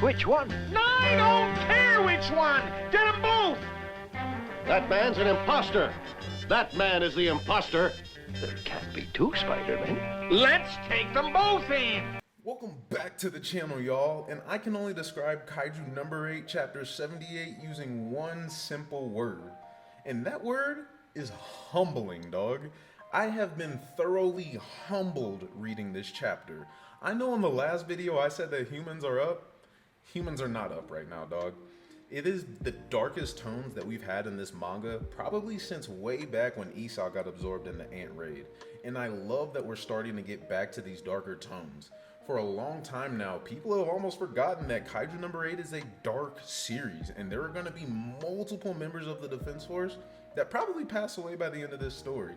Which one? I don't care which one! Get them both! That man's an imposter. That man is the imposter. There can't be two Spider-Men. Let's take them both in! Welcome back to the channel, y'all, and I can only describe Kaiju number 8, chapter 78 using one simple word. And that word is humbling, dog. I have been thoroughly humbled reading this chapter. I know in the last video I said that humans are up. Humans are not up right now, dog. It is the darkest tones that we've had in this manga, probably since way back when Isao got absorbed in the ant raid. And I love that we're starting to get back to these darker tones. For a long time now, people have almost forgotten that Kaiju number 8 is a dark series, and there are going to be multiple members of the Defense Force that probably pass away by the end of this story.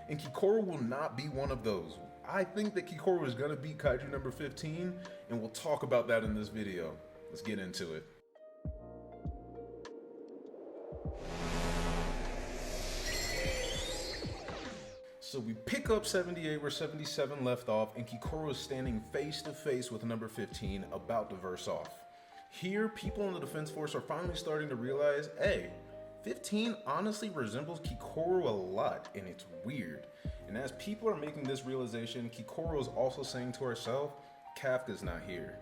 And Kikoru will not be one of those. I think that Kikoru is going to beat Kaiju number 15, and we'll talk about that in this video. Let's get into it. So we pick up 78 where 77 left off, and Kikoru is standing face to face with number 15, about to verse off. Here, people in the Defense Force are finally starting to realize, hey, 15 honestly resembles Kikoru a lot, and it's weird. And as people are making this realization, Kikoru is also saying to herself, Kafka's not here,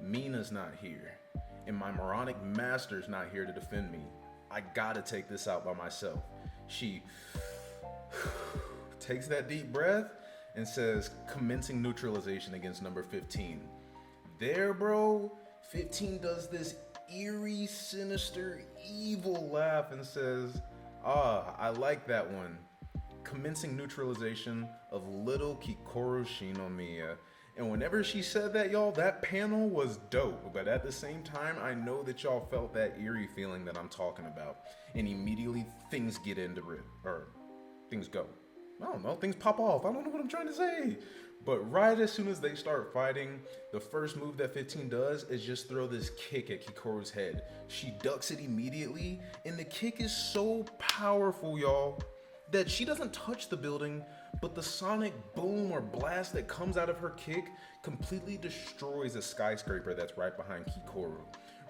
Mina's not here, and my moronic master's not here to defend me. I gotta take this out by myself. She takes that deep breath and says, commencing neutralization against number 15. There, bro, 15 does this eerie, sinister, evil laugh and says, I like that one. Commencing neutralization of little Kikoru shinomiya. And whenever she said that, y'all, that panel was dope. But at the same time, I know that y'all felt that eerie feeling that I'm talking about. And immediately things get into it, or things go. I don't know, things pop off. I don't know what I'm trying to say. But right as soon as they start fighting, the first move that 15 does is just throw this kick at Kikoru's head. She ducks it immediately, and the kick is so powerful, y'all, that she doesn't touch the building, but the sonic boom or blast that comes out of her kick completely destroys a skyscraper that's right behind Kikoru.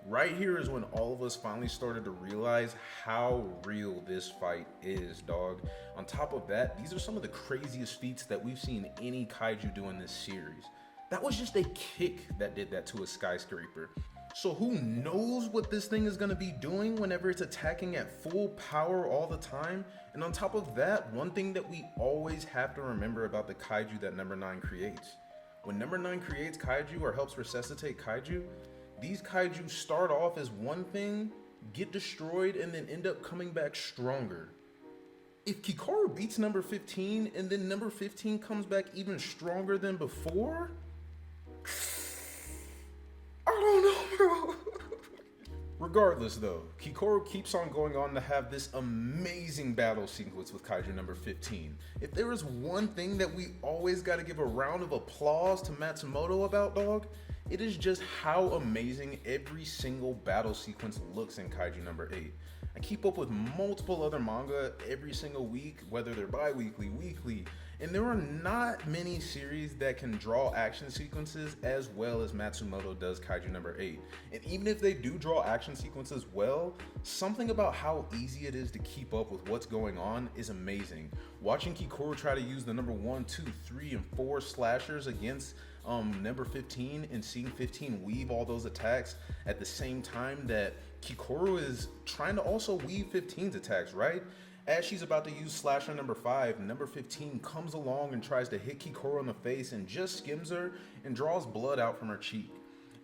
Right here is when all of us finally started to realize how real this fight is, dog. On top of that, these are some of the craziest feats that we've seen any kaiju do in this series. That was just a kick that did that to a skyscraper. So who knows what this thing is going to be doing whenever it's attacking at full power all the time? And on top of that, one thing that we always have to remember about the kaiju that number 9 creates. When number 9 creates kaiju or helps resuscitate kaiju, these kaiju start off as one thing, get destroyed, and then end up coming back stronger. If Kikoru beats number 15 and then number 15 comes back even stronger than before, I don't know, bro. Regardless though, Kikoru keeps on going on to have this amazing battle sequence with Kaiju number 15. If there is one thing that we always gotta give a round of applause to Matsumoto about, dog, it is just how amazing every single battle sequence looks in Kaiju number 8. I keep up with multiple other manga every single week, whether they're bi-weekly, weekly, and there are not many series that can draw action sequences as well as Matsumoto does Kaiju number 8. And even if they do draw action sequences well, something about how easy it is to keep up with what's going on is amazing. Watching Kikoru try to use the number 1, 2, 3, and 4 slashers against number 15 and seeing 15 weave all those attacks at the same time that Kikoru is trying to also weave 15's attacks, right? As she's about to use slasher number 5, number 15 comes along and tries to hit Kikoru in the face and just skims her and draws blood out from her cheek.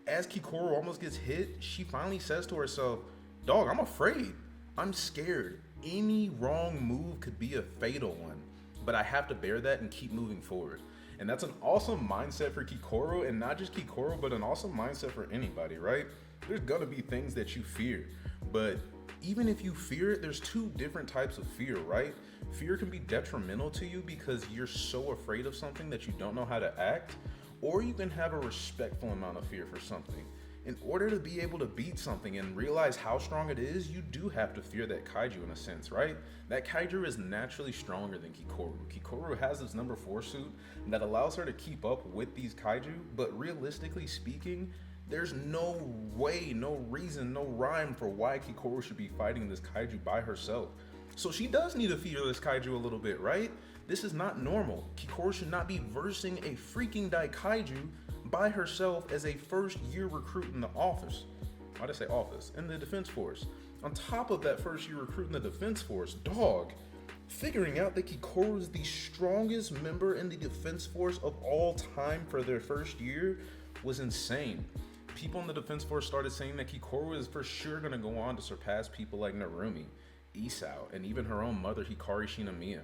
As Kikoru almost gets hit, she finally says to herself, dog, I'm afraid. I'm scared. Any wrong move could be a fatal one, but I have to bear that and keep moving forward. And that's an awesome mindset for Kikoru, and not just Kikoru, but an awesome mindset for anybody, right? There's gonna be things that you fear, but even if you fear it, there's two different types of fear, right? Fear can be detrimental to you because you're so afraid of something that you don't know how to act, or you can have a respectful amount of fear for something. In order to be able to beat something and realize how strong it is, you do have to fear that kaiju in a sense, right? That kaiju is naturally stronger than Kikoru. Kikoru has this number 4 suit that allows her to keep up with these kaiju, but realistically speaking, There's no way, no reason, no rhyme for why Kikoru should be fighting this kaiju by herself. So she does need to fear this kaiju a little bit, right? This is not normal. Kikoru should not be versing a freaking daikaiju by herself as a first year recruit in the office. Why'd I say office? In the defense force. On top of that first year recruit in the defense force, dog, figuring out that Kikoru is the strongest member in the defense force of all time for their first year was insane. People in the defense force started saying that Kikoru is for sure going to go on to surpass people like Narumi, Isao, and even her own mother, Hikari Shinomiya.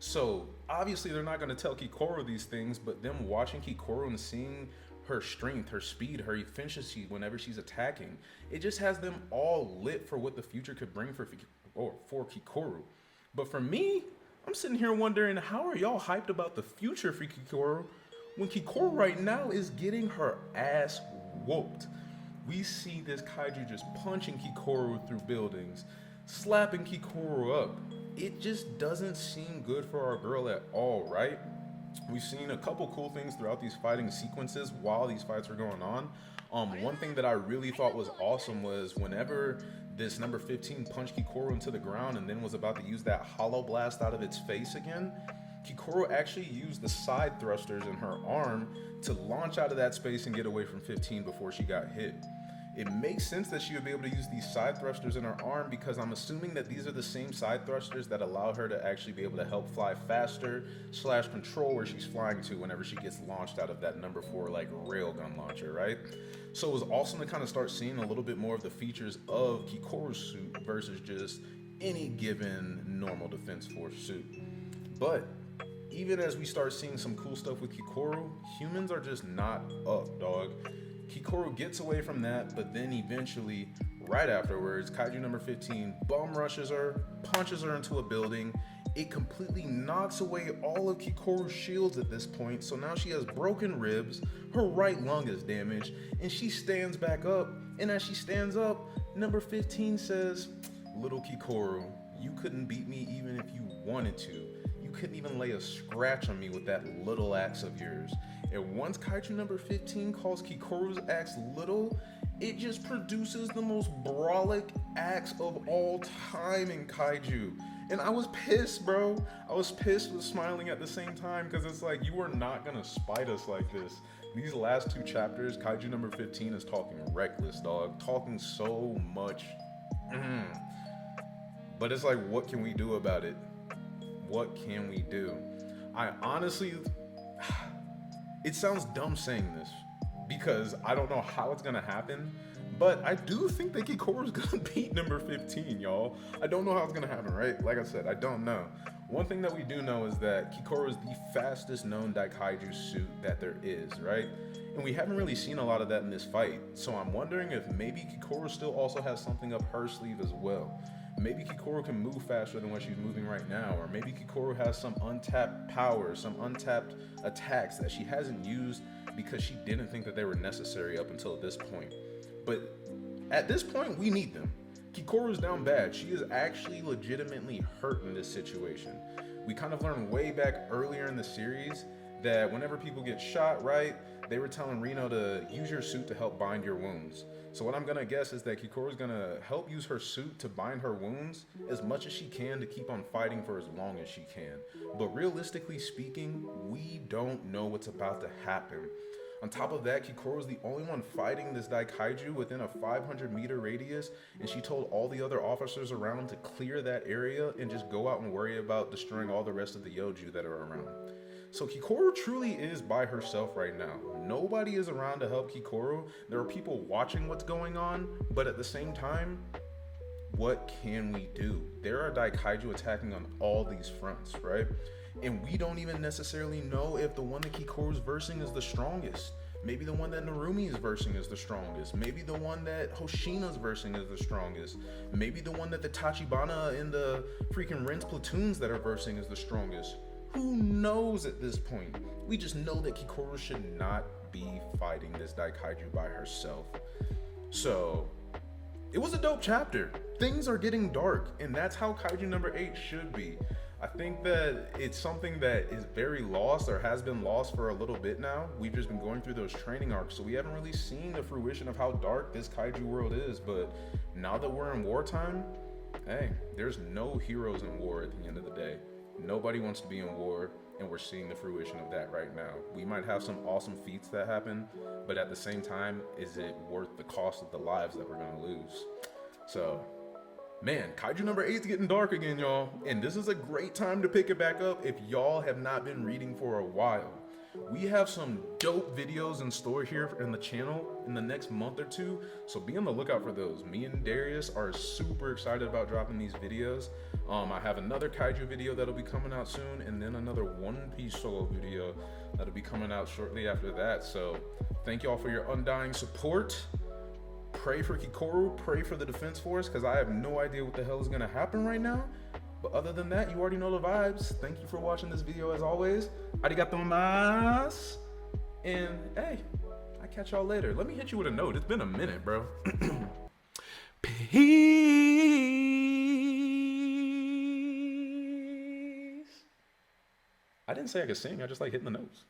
So obviously they're not going to tell Kikoru these things, but them watching Kikoru and seeing her strength, her speed, her efficiency whenever she's attacking, it just has them all lit for what the future could bring for Kikoru. But for me, I'm sitting here wondering, how are y'all hyped about the future for Kikoru when Kikoru right now is getting her ass whooped? We see this kaiju just punching Kikoru through buildings, slapping Kikoru up. It just doesn't seem good for our girl at all, right? We've seen a couple cool things throughout these fighting sequences while these fights were going on. One thing that I really thought was awesome was whenever this number 15 punched Kikoru into the ground and then was about to use that hollow blast out of its face again, Kikoru actually used the side thrusters in her arm to launch out of that space and get away from 15 before she got hit. It makes sense that she would be able to use these side thrusters in her arm because I'm assuming that these are the same side thrusters that allow her to actually be able to help fly faster / control where she's flying to whenever she gets launched out of that number 4 like railgun launcher, right? So it was awesome to kind of start seeing a little bit more of the features of Kikoru's suit versus just any given normal defense force suit. But even as we start seeing some cool stuff with Kikoru, humans are just not up, dog. Kikoru gets away from that, but then eventually, right afterwards, Kaiju number 15 bum rushes her, punches her into a building. It completely knocks away all of Kikoru's shields at this point, so now she has broken ribs, her right lung is damaged, and she stands back up. And as she stands up, number 15 says, "Little Kikoru, you couldn't beat me even if you wanted to. You couldn't even lay a scratch on me with that little axe of yours." And once Kaiju number 15 calls Kikoru's axe little, it just produces the most brolic axe of all time in Kaiju. And I was pissed, bro. I was pissed with smiling at the same time because it's like, you are not gonna spite us like this. These last 2 chapters, Kaiju number 15 is talking reckless, dog. Talking so much. But it's like, what can we do about it? What can we do? I honestly... It sounds dumb saying this because I don't know how it's gonna happen, but I do think that Kikoru's gonna beat number 15, y'all. I don't know how it's gonna happen, right? Like I said, I don't know. One thing that we do know is that Kikoru is the fastest known daikaiju suit that there is, right? And we haven't really seen a lot of that in this fight, so I'm wondering if maybe Kikoru still also has something up her sleeve as well. Maybe Kikoru can move faster than what she's moving right now, or maybe Kikoru has some untapped power, some untapped attacks that she hasn't used because she didn't think that they were necessary up until this point. But at this point, we need them. Kikoru's down bad. She is actually legitimately hurt in this situation. We kind of learned way back earlier in the series that whenever people get shot, right, they were telling Reno to use your suit to help bind your wounds. So what I'm gonna guess is that Kikoru's gonna help use her suit to bind her wounds as much as she can to keep on fighting for as long as she can. But realistically speaking, we don't know what's about to happen. On top of that, Kikoru is the only one fighting this daikaiju within a 500-meter radius, and she told all the other officers around to clear that area and just go out and worry about destroying all the rest of the Yoju that are around. So Kikoru truly is by herself right now. Nobody is around to help Kikoru. There are people watching what's going on, but at the same time, what can we do? There are daikaiju attacking on all these fronts, right? And we don't even necessarily know if the one that Kikoru's versing is the strongest. Maybe the one that Narumi is versing is the strongest. Maybe the one that Hoshina's versing is the strongest. Maybe the one that the Tachibana and the freaking Ren's platoons that are versing is the strongest. Who knows at this point? We just know that Kikoru should not be fighting this daikaiju by herself. So, it was a dope chapter. Things are getting dark, and that's how Kaiju number 8 should be. I think that it's something that is very lost or has been lost for a little bit now. We've just been going through those training arcs, so we haven't really seen the fruition of how dark this kaiju world is. But now that we're in wartime, hey, there's no heroes in war at the end of the day. Nobody wants to be in war, and we're seeing the fruition of that right now. We might have some awesome feats that happen, but at the same time, is it worth the cost of the lives that we're gonna lose? So, man, Kaiju number 8 is getting dark again, y'all. And this is a great time to pick it back up if y'all have not been reading for a while. We have some dope videos in store here in the channel in the next month or two, so be on the lookout for those. Me and Darius are super excited about dropping these videos. I have another Kaiju video that'll be coming out soon, and then another One Piece solo video that'll be coming out shortly after that. So thank y'all for your undying support. Pray for Kikoru, pray for the Defense Force, because I have no idea what the hell is going to happen right now. But other than that, you already know the vibes. Thank you for watching this video as always. Arigato gozaimasu. And hey, I catch y'all later. Let me hit you with a note. It's been a minute, bro. Peace. I didn't say I could sing. I just like hitting the notes.